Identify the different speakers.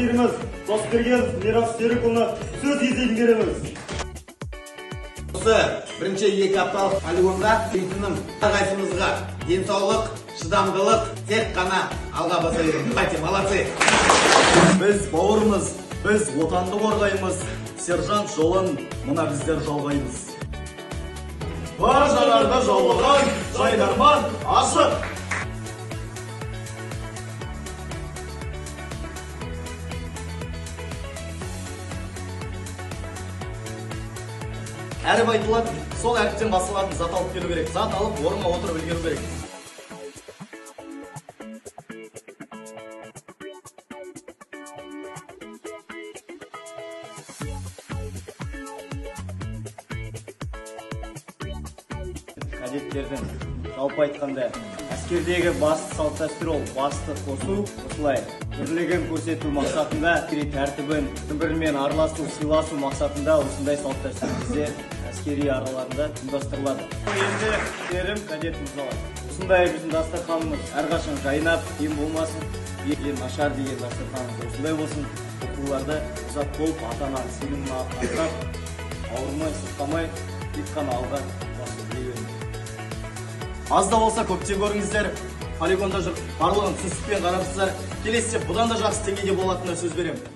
Speaker 1: командирimiz Досберген Мирас Серікұлына сөз кезегін береміз.
Speaker 2: Осы бірінші 2 апталық полигонда дейтінім қайсымызға денсаулық, шыдамдылық тек қана алға баса береміз. Давайте, молодцы!
Speaker 3: Біз бауырмыз, біз отанды қорғаймыз, сержант жолын мына біздер жалғаймыз. Бар жанарда жаулаған жайдарман ашық. Әріп айтылады, сол әріптен басылатын зат алып келу керек. Зат алып, орынға отырып үлгеру керек.
Speaker 4: Кадеттердің жалпы айтқанда әскердегі басты салт дәстүр ол басты қосу, осылай бірлігін көрсету мақсатында әскери тәртібін бірімен араласу, сыйласу мақсатында осындай салт дәстүр бізде әскери араларында ұйымдастырылады. Енді терім кадет мырзалар, осындай біздің дастарханымыз әрқашан жайнап, кем болмасын, ең нашар деген дастарханымыз осындай болсын. Оқуларды ұзақ болып, ата-ананың сенімін ақтап, ауырмай, сырқамай, тек қана алға басып дейін.
Speaker 3: Аз да болса көптен көріңіздер, полигонда жүр, барлығын түсіністікпен қарапсыздар. Келесі бұдан да жақсы деңгейде болатынына сөз беремін.